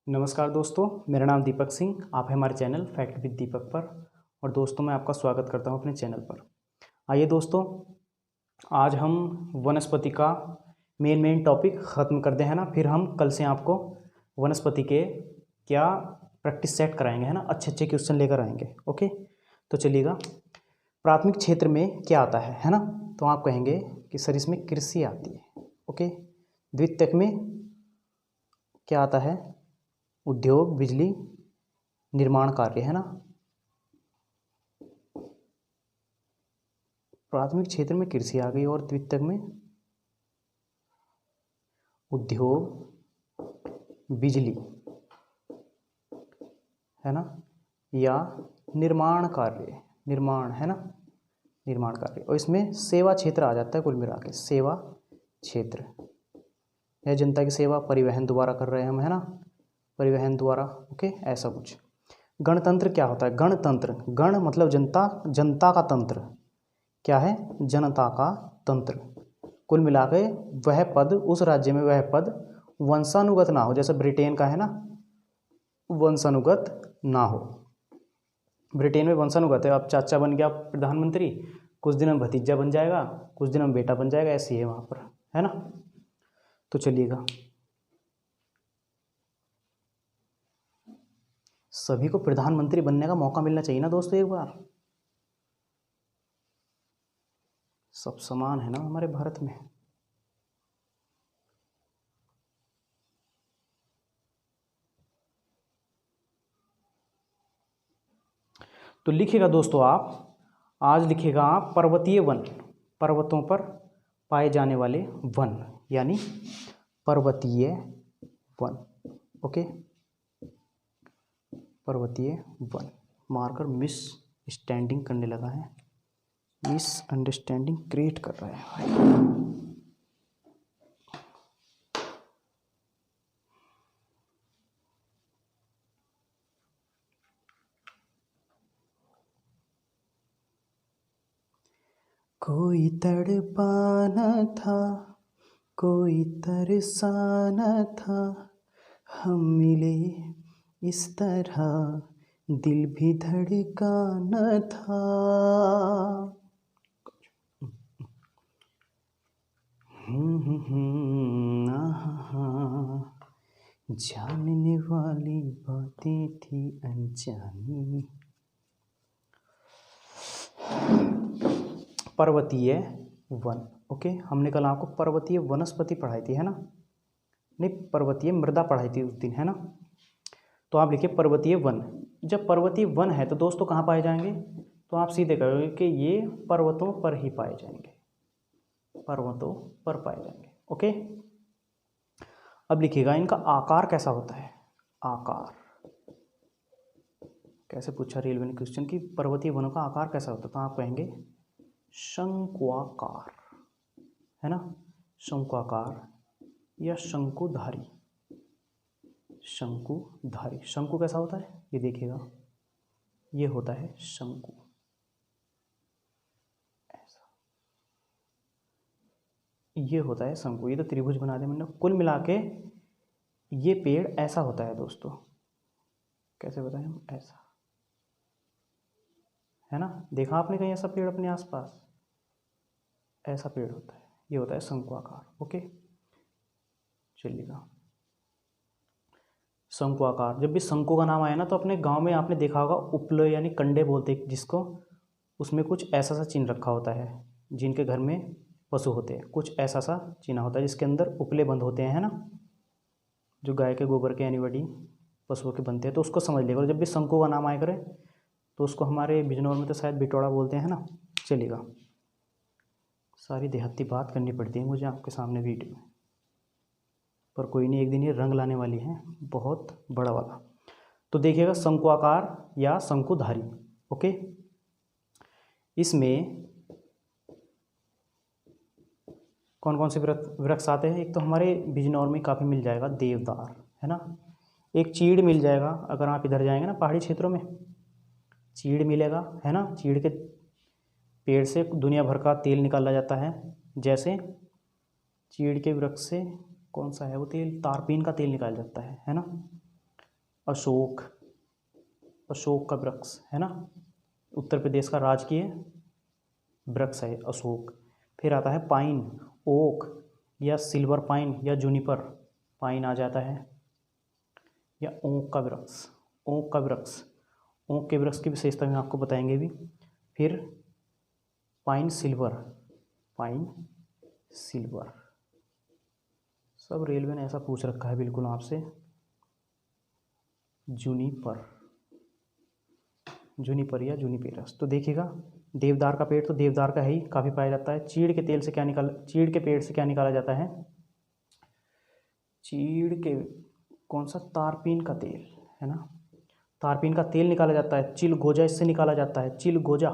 नमस्कार दोस्तों, मेरा नाम दीपक सिंह। आप हैं हमारे चैनल फैक्ट विद दीपक पर। और दोस्तों, मैं आपका स्वागत करता हूं अपने चैनल पर। आइए दोस्तों, आज हम वनस्पति का मेन टॉपिक ख़त्म कर दें, है ना। फिर हम कल से आपको वनस्पति के क्या प्रैक्टिस सेट कराएंगे, है ना। अच्छे क्वेश्चन लेकर आएंगे। ओके, तो चलिएगा। प्राथमिक क्षेत्र में क्या आता है ना। तो आप कहेंगे कि सर इसमें कृषि आती है। ओके, द्वितीयक में क्या आता है? उद्योग, बिजली, निर्माण कार्य, है ना। प्राथमिक क्षेत्र में कृषि आ गई और द्वितीयक में उद्योग, बिजली, है ना, या निर्माण कार्य, निर्माण, है ना, निर्माण कार्य। और इसमें सेवा क्षेत्र आ जाता है कुल मिला के। सेवा क्षेत्र है जनता की सेवा, परिवहन द्वारा कर रहे हैं हम, है ना, परिवहन द्वारा। ओके, ऐसा कुछ। गणतंत्र क्या होता है? गणतंत्र, गण मतलब जनता, जनता का तंत्र क्या है? जनता का तंत्र। कुल मिला के वह पद, उस राज्य में वह पद वंशानुगत ना हो। जैसे ब्रिटेन का है ना, वंशानुगत ना हो। ब्रिटेन में वंशानुगत है। अब चाचा बन गया प्रधानमंत्री, कुछ दिन में भतीजा बन जाएगा, कुछ दिन में बेटा बन जाएगा, ऐसी है वहाँ पर, है ना। तो चलिएगा, सभी को प्रधानमंत्री बनने का मौका मिलना चाहिए ना दोस्तों। एक बार सब समान है ना हमारे भारत में। तो लिखिएगा दोस्तों आप, आज लिखिएगा आप पर्वतीय वन, पर्वतों पर पाए जाने वाले वन, यानी पर्वतीय वन। ओके, पर्वतीय वन। मार्कर मिस स्टैंडिंग करने लगा है, मिस अंडरस्टैंडिंग क्रिएट कर रहा है। कोई तड़पाना था, कोई तरसाना था, हम मिले इस तरह, दिल भी धड़काना था। जानने वाली बातें थी अनजानी। पर्वतीय वन। ओके, हमने कल आपको पर्वतीय वनस्पति पढ़ाई थी, है ना। नहीं, पर्वतीय मृदा पढ़ाई थी उस दिन, है ना। तो आप लिखिए पर्वतीय वन। जब पर्वतीय वन है तो दोस्तों कहाँ पाए जाएंगे? तो आप सीधे कहोगे कि ये पर्वतों पर ही पाए जाएंगे, पर्वतों पर पाए जाएंगे। ओके, अब लिखिएगा इनका आकार कैसा होता है। आकार कैसे पूछा रेलवे ने क्वेश्चन की पर्वतीय वनों का आकार कैसा होता है, तो आप कहेंगे शंक्वाकार, है ना, शंक्वाकार या शंकुधारी। शंकुधारी। शंकु कैसा होता है ये देखिएगा, ये होता है शंकु, ऐसा, ये होता है शंकु। ये तो त्रिभुज बना दिया मैंने। कुल मिला के ये पेड़ ऐसा होता है दोस्तों। कैसे बताएं हम? ऐसा, है ना। देखा आपने कहीं ऐसा पेड़ अपने आसपास? ऐसा पेड़ होता है, ये होता है शंकुआकार। ओके, चलिएगा। शंकुआकार। जब भी शंकु का नाम आया ना तो अपने गांव में आपने देखा होगा उपले यानी कंडे बोलते जिसको, उसमें कुछ ऐसा सा चिन्ह रखा होता है। जिनके घर में पशु होते हैं कुछ ऐसा सा चिन्ह होता है जिसके अंदर उपले बंद होते हैं, है ना, जो गाय के गोबर के एनीबडी पशुओं के बनते हैं। तो उसको समझ लेगा। जब भी शंकु का नाम आया करे तो उसको हमारे बिजनौर में तो शायद बिटौड़ा बोलते हैं ना। चलिएगा, सारी देहाती बात करनी पड़ती है मुझे आपके सामने वीडियो में, पर कोई नहीं, एक दिन ये रंग लाने वाली है बहुत बड़ा वाला। तो देखिएगा शंकुआकार या शंकुधारी। ओके, इसमें कौन कौन से वृक्ष आते हैं? एक तो हमारे बिजनौर में काफ़ी मिल जाएगा देवदार, है ना। एक चीड़ मिल जाएगा, अगर आप इधर जाएंगे ना पहाड़ी क्षेत्रों में चीड़ मिलेगा, है ना। चीड़ के पेड़ से दुनिया भर का तेल निकाला जाता है। जैसे चीड़ के वृक्ष से कौन सा है वो तेल? तारपीन का तेल निकाला जाता है ना। अशोक, अशोक का वृक्ष है ना, उत्तर प्रदेश का राजकीय वृक्ष है अशोक। फिर आता है पाइन, ओक या सिल्वर पाइन या जूनिपर, पाइन आ जाता है, या ओक का वृक्ष, ओक का वृक्ष, ओक के वृक्ष की विशेषता में आपको बताएंगे भी। फिर पाइन सिल्वर, पाइन सिल्वर, सब रेलवे ने ऐसा पूछ रखा है बिल्कुल आपसे। जूनिपर, जूनिपर या जूनिपेरस। तो देखिएगा देवदार का पेड़ तो देवदार का है ही, काफ़ी पाया जाता है। चीड़ के तेल से क्या चीड़ के पेड़ से क्या निकाला जाता है? चीड़ के, कौन सा? तारपीन का तेल है ना, तारपीन का तेल निकाला जाता है। चिलगोजा इससे निकाला जाता है, चिलगोजा,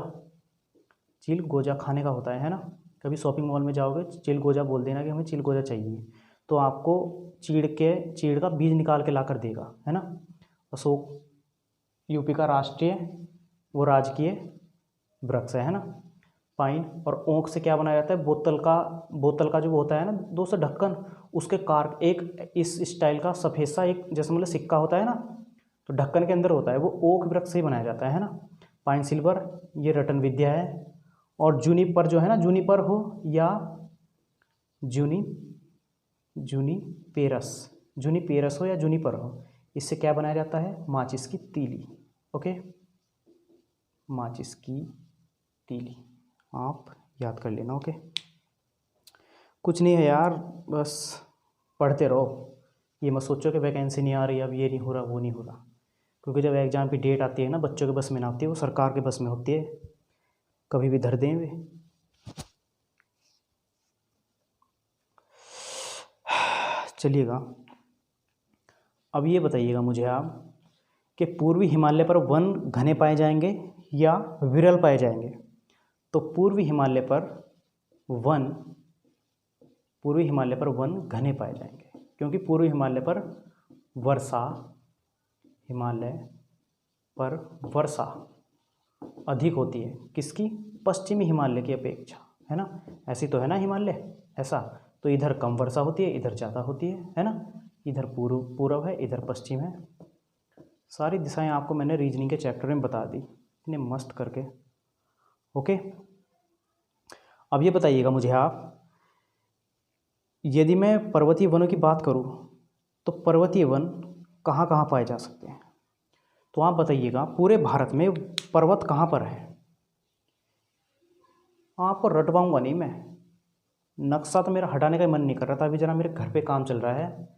चिलगोजा खाने का होता है ना। कभी शॉपिंग मॉल में जाओगे चिलगोजा बोल देना कि हमें चिलगोजा चाहिए, तो आपको चीड़ का बीज निकाल के ला कर देगा, है ना। अशोक यूपी का राष्ट्रीय वो राजकीय वृक्ष है ना। पाइन और ओक से क्या बनाया जाता है? बोतल का जो होता है ना दोस्तों ढक्कन, उसके कार एक इस स्टाइल का सफ़ेद सा एक जैसे मतलब सिक्का होता है ना, तो ढक्कन के अंदर होता है, वो ओक वृक्ष से ही बनाया जाता है ना। पाइन सिल्वर ये रटन विद्या है। और जूनिपर जो है ना, जूनिपर हो या जूनिपेरस हो या जूनिपर हो, इससे क्या बनाया जाता है? माचिस की तीली। ओके, माचिस की तीली आप याद कर लेना। ओके, कुछ नहीं है यार, बस पढ़ते रहो। ये मत सोचो कि वैकेंसी नहीं आ रही, अब ये नहीं हो रहा वो नहीं हो रहा, क्योंकि जब एग्ज़ाम की डेट आती है ना, बच्चों के बस में ना होती है, वो सरकार के बस में होती है, कभी भी धर दें वे। चलिएगा, अब ये बताइएगा मुझे आप कि पूर्वी हिमालय पर वन घने पाए जाएंगे या विरल पाए जाएंगे? तो पूर्वी हिमालय पर वन घने पाए जाएंगे, क्योंकि पूर्वी हिमालय पर वर्षा अधिक होती है। किसकी? पश्चिमी हिमालय की अपेक्षा, है ना। ऐसी तो है ना हिमालय, ऐसा तो इधर कम वर्षा होती है, इधर ज़्यादा होती है ना। इधर पूर्व है, इधर पश्चिम है। सारी दिशाएं आपको मैंने रीजनिंग के चैप्टर में बता दी, इतने मस्त करके। ओके, अब ये बताइएगा मुझे आप, यदि मैं पर्वतीय वनों की बात करूं तो पर्वतीय वन कहाँ कहाँ पाए जा सकते हैं? तो आप बताइएगा पूरे भारत में पर्वत कहाँ पर है? आपको रटवाऊंगा नहीं मैं, नक्शा तो मेरा हटाने का मन नहीं कर रहा था, अभी ज़रा मेरे घर पे काम चल रहा है,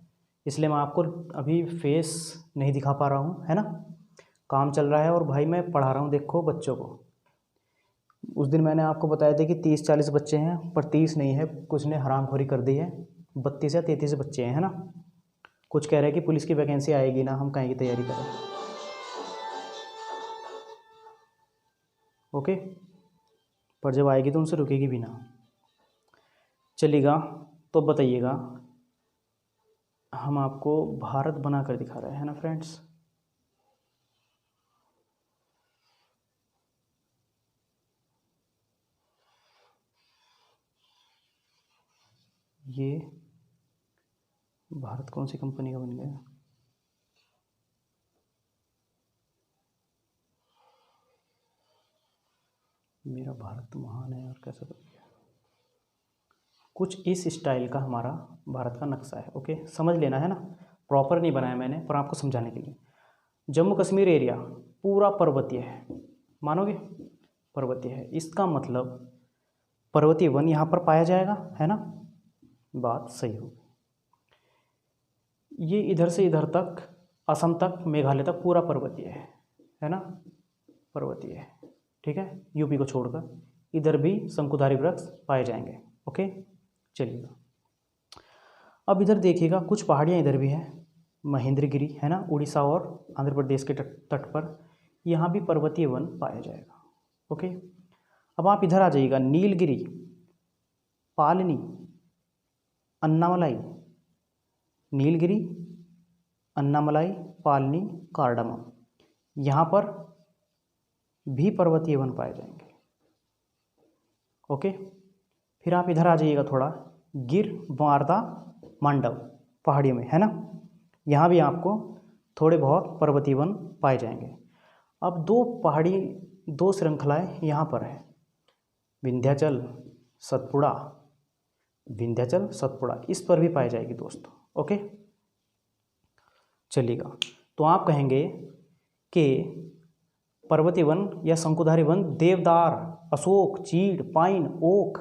इसलिए मैं आपको अभी फेस नहीं दिखा पा रहा हूँ, है ना। काम चल रहा है और भाई मैं पढ़ा रहा हूँ, देखो बच्चों को। उस दिन मैंने आपको बताया था कि 30-40 बच्चे हैं, पर 30 नहीं है, कुछ ने हरामखोरी कर दी है, 32 या 33 बच्चे हैं, है ना। कुछ कह रहे हैं कि पुलिस की वैकेंसी आएगी ना, हम कहीं की तैयारी करें। ओके, पर जब आएगी तो उनसे रुकेगी भी ना। चलिएगा, तो बताइएगा, हम आपको भारत बना कर दिखा रहे हैं ना फ्रेंड्स। ये भारत कौन सी कंपनी का बन गया? मेरा भारत तो महान है, और कैसा बन गया? कुछ इस स्टाइल का हमारा भारत का नक्शा है। ओके, समझ लेना है ना, प्रॉपर नहीं बनाया मैंने, पर आपको समझाने के लिए। जम्मू कश्मीर एरिया पूरा पर्वतीय है, मानोगे? पर्वतीय है, इसका मतलब पर्वतीय वन यहाँ पर पाया जाएगा, है ना। बात सही हो। ये इधर से इधर तक, असम तक, मेघालय तक पूरा पर्वतीय है ना, पर्वतीय है, ठीक है। यूपी को छोड़कर इधर भी शंकुधारी वृक्ष पाए जाएंगे। ओके, चलिएगा, अब इधर देखिएगा कुछ पहाड़ियाँ इधर भी हैं, महेंद्रगिरी है ना, उड़ीसा और आंध्र प्रदेश के तट पर, यहाँ भी पर्वतीय वन पाया जाएगा। ओके, अब आप इधर आ जाइएगा, नीलगिरी, पालनी, अन्नामलाई, नीलगिरी, अन्नामलाई, पालनी, कार्डामम, यहाँ पर भी पर्वतीय वन पाए जाएंगे। ओके, फिर आप इधर आ जाइएगा थोड़ा, गिर, वारदा, मांडव पहाड़ियों में, है ना, यहाँ भी आपको थोड़े बहुत पर्वतीय वन पाए जाएंगे। अब दो श्रृंखलाएँ यहाँ पर है, विंध्याचल सतपुड़ा, विंध्याचल सतपुड़ा, इस पर भी पाई जाएगी दोस्तों। ओके, चलिएगा। तो आप कहेंगे कि पर्वतीय वन या शंकुधारी वन देवदार, अशोक, चीड़, पाइन, ओक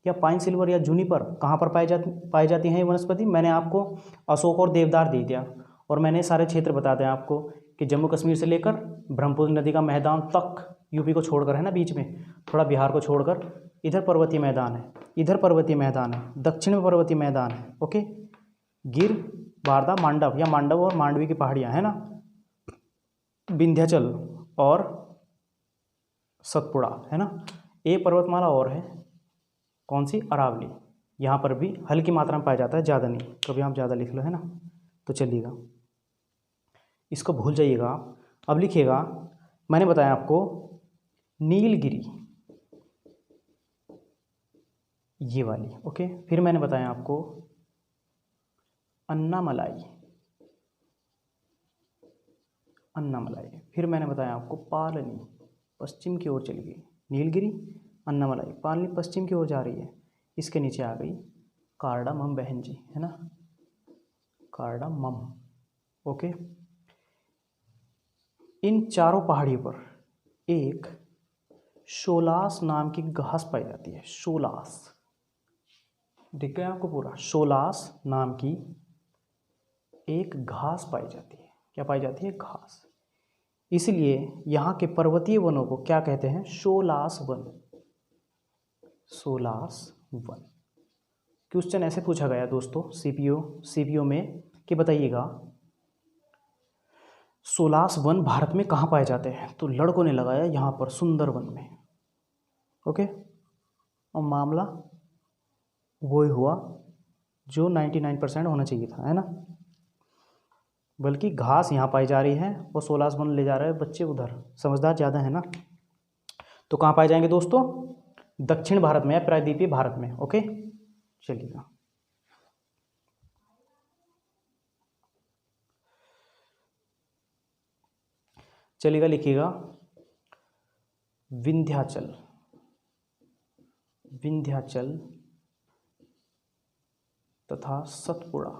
या पाइन सिल्वर या जूनिपर कहाँ पर पाई जाती हैं ये वनस्पति। मैंने आपको अशोक और देवदार दे दिया और मैंने सारे क्षेत्र बता दें आपको कि जम्मू कश्मीर से लेकर ब्रह्मपुत्र नदी का मैदान तक, यूपी को छोड़कर है ना, बीच में थोड़ा बिहार को छोड़कर, इधर पर्वतीय मैदान है, इधर पर्वतीय मैदान है, दक्षिण में पर्वतीय मैदान है। ओके, गिर, वारदा, मांडव या मांडव और मांडवी की पहाड़ियाँ है ना, विंध्याचल और सतपुड़ा है ना। एक पर्वतमाला और है, कौन सी, अरावली, यहाँ पर भी हल्की मात्रा में पाया जाता है, ज़्यादा नहीं, कभी आप ज़्यादा लिख लो है ना। तो चलिएगा, इसको भूल जाइएगा आप। अब लिखिएगा, मैंने बताया आपको नीलगिरी, ये वाली। ओके, फिर मैंने बताया आपको अन्नामलाई, अन्नामलाई, फिर मैंने बताया आपको पालनी, पश्चिम की ओर चली गई, नीलगिरी, अन्नामलाई, पालनी पश्चिम की ओर जा रही है, इसके नीचे आ गई कार्डामम बहन जी है ना, कार्डामम। ओके, इन चारों पहाड़ियों पर एक शोलास नाम की घास पाई जाती है, शोलास, दिख गया आपको पूरा, शोलास नाम की एक घास पाई जाती है। क्या पाई जाती है, घास। इसलिए यहाँ के पर्वतीय वनों को क्या कहते हैं, शोलास वन, शोलास वन। क्वेश्चन ऐसे पूछा गया दोस्तों सीपीओ में कि बताइएगा शोलास वन भारत में कहाँ पाए जाते हैं, तो लड़कों ने लगाया यहाँ पर सुंदरवन में। ओके, और मामला वही हुआ जो 99% होना चाहिए था, है ना, बल्कि घास यहाँ पाई जा रही है और शोलास वन ले जा रहे हैं बच्चे उधर, समझदार ज़्यादा है ना। तो कहाँ पाए जाएंगे दोस्तों, दक्षिण भारत में या प्रायद्वीपीय भारत में। ओके, चलिएगा, चलिएगा, लिखिएगा विंध्याचल, विंध्याचल तथा सतपुड़ा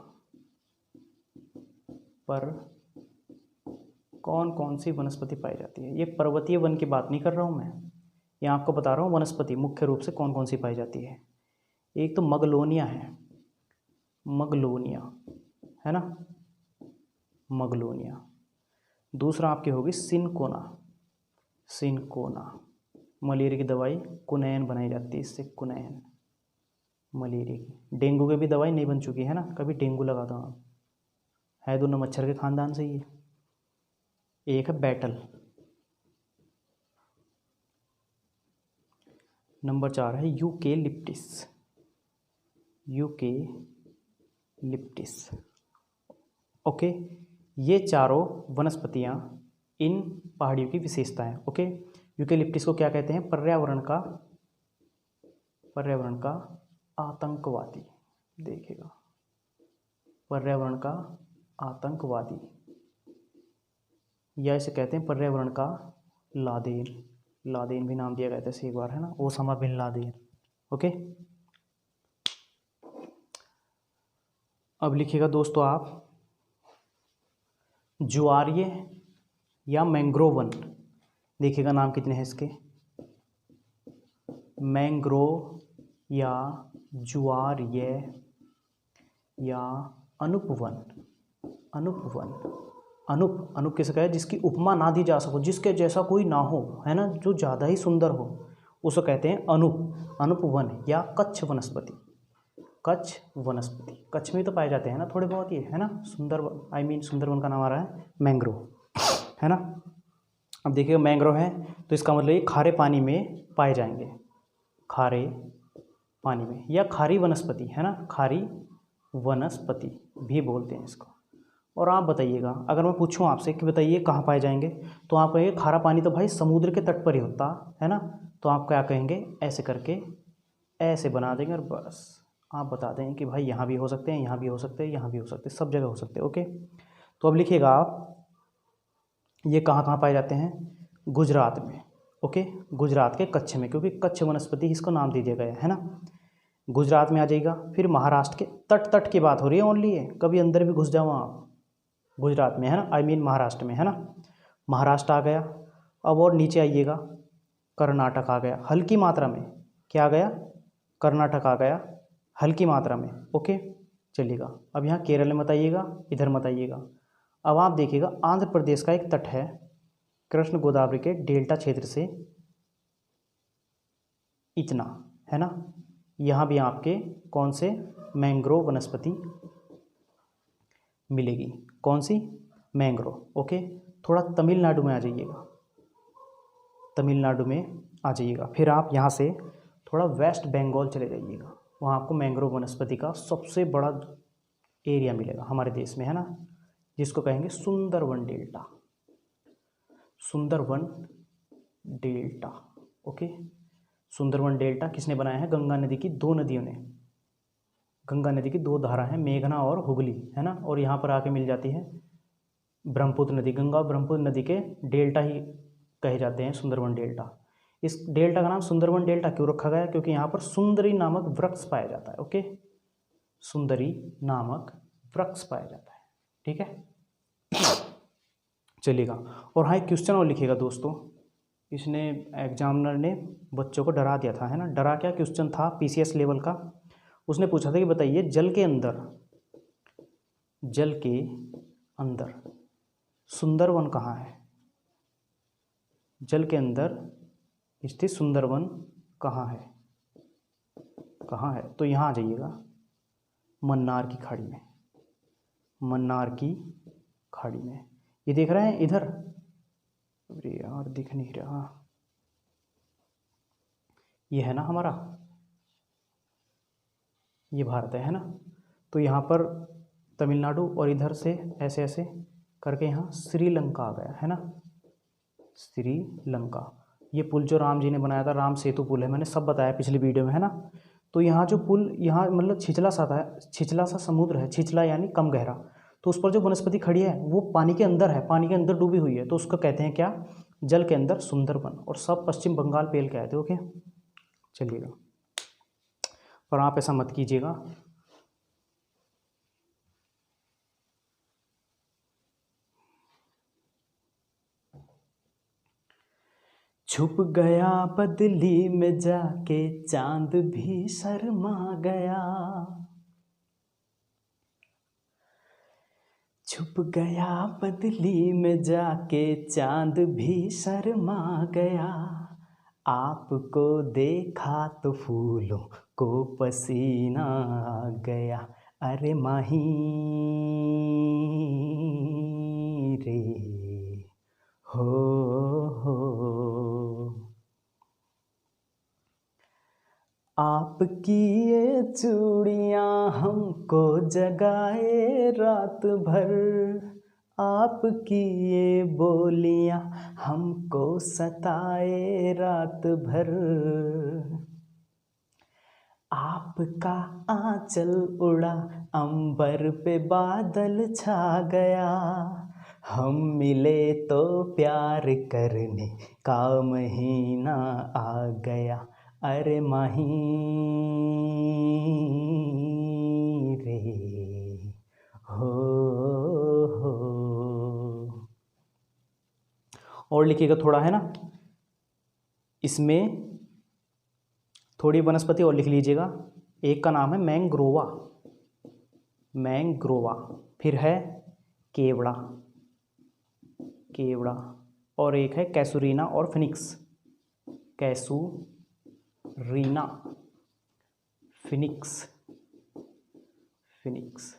पर कौन कौन सी वनस्पति पाई जाती है। ये पर्वतीय वन की बात नहीं कर रहा हूँ मैं, यहाँ आपको बता रहा हूँ वनस्पति मुख्य रूप से कौन कौन सी पाई जाती है। एक तो मगलोनिया है, मगलोनिया है ना, मगलोनिया। दूसरा आपकी होगी सिनकोना, सिनकोना, मलेरिया की दवाई कुनैन बनाई जाती है इससे, कुनैन, मलेरिया की। डेंगू की भी दवाई नहीं बन चुकी है ना, कभी डेंगू लगा दो आप, है दोनों मच्छर के खानदान से ही। एक है बैटल, नंबर 4 है यूकेलिप्टिस, यूकेलिप्टिस। ओके, ये चारों वनस्पतियाँ इन पहाड़ियों की विशेषता है। ओके, यूकेलिप्टिस को क्या कहते हैं, पर्यावरण का आतंकवादी, देखिएगा, पर्यावरण का आतंकवादी, या इसे कहते हैं पर्यावरण का लादेन, लादेन भी नाम दिया गया था इसे एक बार, है ना, ओसामा बिन लादेन। ओके, अब लिखिएगा दोस्तों आप ज्वारीय या मैंग्रोव वन, देखिएगा नाम कितने हैं इसके, मैंग्रोव या ज्वारीय या अनुपवन, अनुपवन, अनुप किसे कहे, जिसकी उपमा ना दी जा सको, जिसके जैसा कोई ना हो, है ना, जो ज़्यादा ही सुंदर हो, उसको कहते हैं अनुपवन या कच्छ वनस्पति, कच्छ वनस्पति। कच्छ में तो पाए जाते हैं ना थोड़े बहुत ये, है ना, सुंदरवन का नाम आ रहा है मैंग्रोव, है ना। अब देखिए मैंग्रोव है तो इसका मतलब ये खारे पानी में पाए जाएंगे, खारे पानी में, या खारी वनस्पति, है ना, खारी वनस्पति भी बोलते हैं इसको। और आप बताइएगा, अगर मैं पूछूं आपसे कि बताइए कहाँ पाए जाएंगे, तो आप कहेंगे खारा पानी तो भाई समुद्र के तट पर ही होता है ना, तो आप क्या कहेंगे, ऐसे करके ऐसे बना देंगे और बस आप बता दें कि भाई यहाँ भी हो सकते हैं, यहाँ भी हो सकते हैं, यहाँ भी हो सकते हैं, सब जगह हो सकते हैं। ओके, तो अब लिखिएगा आप ये कहाँ कहाँ पाए जाते हैं? गुजरात में। ओके, गुजरात के कच्छ में, क्योंकि कच्छ वनस्पति इसको नाम दे दिया गया है ना। गुजरात में आ जाएगा। फिर महाराष्ट्र के तट की बात हो रही है ओनली, है कभी अंदर भी घुस जाओ आप। गुजरात में है ना, आई मीन महाराष्ट्र में है ना। महाराष्ट्र आ गया। अब और नीचे आइएगा, कर्नाटक आ गया हल्की मात्रा में। क्या आ गया? कर्नाटक आ गया हल्की मात्रा में। ओके, चलिएगा। अब यहाँ केरल में मत आइएगा, इधर मत आइएगा। अब आप देखिएगा, आंध्र प्रदेश का एक तट है कृष्ण गोदावरी के डेल्टा क्षेत्र से इतना, है ना। यहाँ भी आपके कौन से मैंग्रोव वनस्पति मिलेगी? कौन सी? मैंग्रोव। ओके, थोड़ा तमिलनाडु में आ जाइएगा, तमिलनाडु में आ जाइएगा। फिर आप यहाँ से थोड़ा वेस्ट बंगाल चले जाइएगा, वहाँ आपको मैंग्रोव वनस्पति का सबसे बड़ा एरिया मिलेगा हमारे देश में, है ना, जिसको कहेंगे Sundarban delta. Sundarban delta. Okay, Sundarban delta किसने बनाया है? गंगा नदी की दो नदियों ने। गंगा नदी की दो धारा हैं, मेघना और हुगली, है ना, और यहाँ पर आके मिल जाती है ब्रह्मपुत्र नदी। गंगा और ब्रह्मपुत्र नदी के डेल्टा ही कहे जाते हैं सुंदरवन डेल्टा। इस डेल्टा का नाम सुंदरवन डेल्टा क्यों रखा गया? क्योंकि यहाँ पर सुंदरी नामक वृक्ष पाया जाता है। ओके, सुंदरी नामक वृक्ष पाया जाता है। ठीक है, चलिएगा। और हाँ, एक क्वेश्चन और लिखिएगा दोस्तों, इसने एग्जामिनर ने बच्चों को डरा दिया था, है ना। डरा क्या? क्वेश्चन था पीसीएस लेवल का। उसने पूछा था कि बताइए जल के अंदर सुंदरवन कहाँ है? जल के अंदर स्थित सुंदरवन कहाँ है? कहाँ है? तो यहाँ आ जाइएगा, मन्नार की खाड़ी में। मन्नार की खाड़ी में, ये देख रहे हैं इधर? अरे यार दिख नहीं रहा, ये है ना हमारा, ये भारत है ना। तो यहाँ पर तमिलनाडु और इधर से ऐसे ऐसे करके यहाँ श्रीलंका आ गया, है ना, श्रीलंका। ये पुल जो राम जी ने बनाया था, राम सेतु पुल है, मैंने सब बताया पिछली वीडियो में, है ना। तो यहाँ जो पुल, यहाँ मतलब छिछला सा था, छिछला सा समुद्र है, छिछला यानी कम गहरा। तो उस पर जो वनस्पति खड़ी है वो पानी के अंदर है, पानी के अंदर डूबी हुई है, तो उसको कहते हैं क्या? जल के अंदर सुंदरवन। और सब पश्चिम बंगाल पेल के आए थे। ओके, चलिएगा, पर आप ऐसा मत कीजिएगा। छुप गया बदली में जाके चांद भी शर्मा गया। छुप गया बदली में जाके चांद भी शर्मा गया। आपको देखा तो फूलों को पसीना आ गया। अरे माही रे हो। आपकी ये चूड़ियाँ हमको जगाए रात भर। आपकी ये बोलियाँ हमको सताए रात भर। आपका आंचल उड़ा अंबर पे बादल छा गया। हम मिले तो प्यार करने का महीना आ गया। अरे माही रे हो। और लिखिएगा थोड़ा, है ना, इसमें थोड़ी वनस्पति और लिख लीजिएगा। एक का नाम है मैंग्रोवा, मैंग्रोवा। फिर है केवड़ा, केवड़ा। और एक है कैसुरीना और Phoenix, casuarina, Phoenix, Phoenix.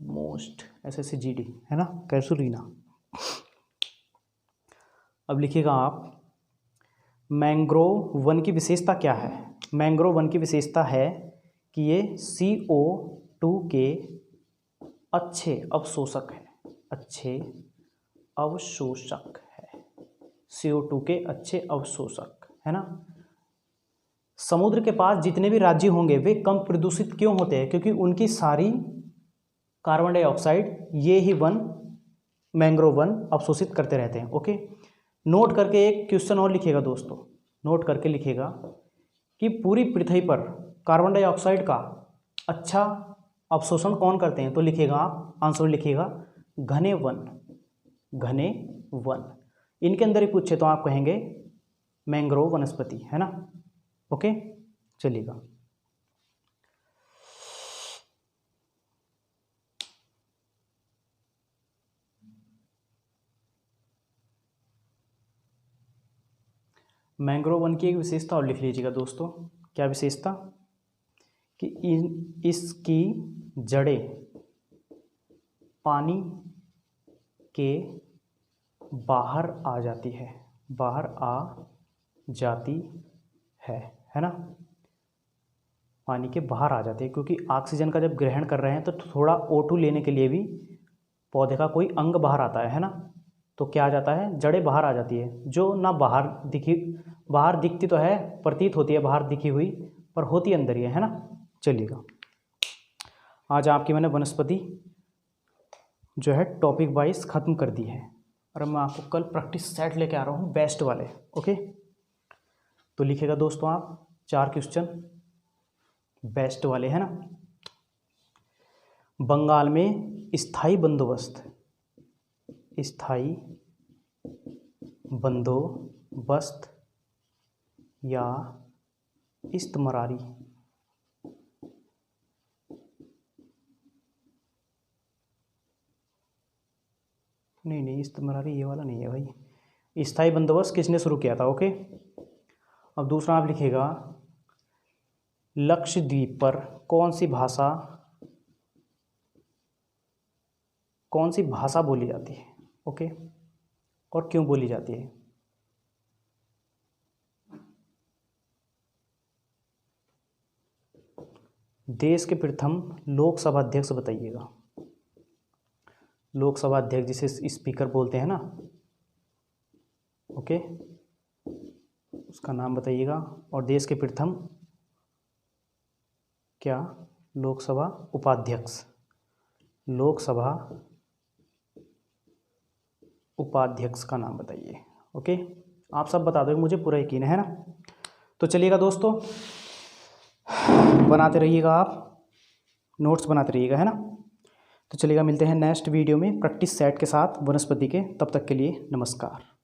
Most SSGD, है ना, कैसुरीना। अब लिखिएगा आप, मैंग्रोव वन की विशेषता क्या है? मैंग्रोव वन की विशेषता है कि ये CO2 के अच्छे अवशोषक है, अच्छे अवशोषक है, CO2 के अच्छे अवशोषक, है ना। समुद्र के पास जितने भी राज्य होंगे वे कम प्रदूषित क्यों होते हैं? क्योंकि उनकी सारी कार्बन डाइऑक्साइड ये ही वन मैंग्रोव वन अवशोषित करते रहते हैं। ओके, नोट करके एक क्वेश्चन और लिखिएगा दोस्तों, नोट करके लिखिएगा कि पूरी पृथ्वी पर कार्बन डाइऑक्साइड का अच्छा अवशोषण कौन करते हैं, तो लिखिएगा आप आंसर लिखिएगा घने वन, घने वन। इनके अंदर ही पूछे तो आप कहेंगे मैंग्रोव वनस्पति, है ना। ओके, चलिएगा। मैंग्रोव वन की एक विशेषता और लिख लीजिएगा दोस्तों। क्या विशेषता? कि इसकी जड़ें पानी के बाहर आ जाती है, बाहर आ जाती है ना। पानी के बाहर आ जाती है क्योंकि ऑक्सीजन का जब ग्रहण कर रहे हैं तो थोड़ा O2 लेने के लिए भी पौधे का कोई अंग बाहर आता है ना। तो क्या आ जाता है, जड़ें बाहर आ जाती है, जो ना बाहर दिखती तो है, प्रतीत होती है बाहर दिखी हुई, पर होती अंदर ही है ना। चलिएगा, आज आपकी मैंने वनस्पति जो है टॉपिक वाइज ख़त्म कर दी है, और मैं आपको कल प्रैक्टिस सेट लेके आ रहा हूँ बेस्ट वाले। ओके, तो लिखेगा दोस्तों आप 4 क्वेश्चन बेस्ट वाले, है ना। बंगाल में स्थायी बंदोबस्त या इस्तमरारी नहीं, इस्तमरारी ये वाला नहीं है भाई। स्थायी बंदोबस्त किसने शुरू किया था? ओके, अब दूसरा आप लिखेगा लक्षद्वीप पर कौन सी भाषा बोली जाती है? ओके, और क्यों बोली जाती है? देश के प्रथम लोकसभा अध्यक्ष बताइएगा। लोकसभा अध्यक्ष जिसे स्पीकर बोलते हैं ना, ओके, उसका नाम बताइएगा। और देश के प्रथम क्या? लोकसभा उपाध्यक्ष का नाम बताइए। ओके, आप सब बता दोगे, मुझे पूरा यकीन है ना। तो चलिएगा दोस्तों, बनाते रहिएगा आप, नोट्स बनाते रहिएगा, है ना। तो चलिएगा, मिलते हैं नेक्स्ट वीडियो में प्रैक्टिस सेट के साथ वनस्पति के। तब तक के लिए नमस्कार।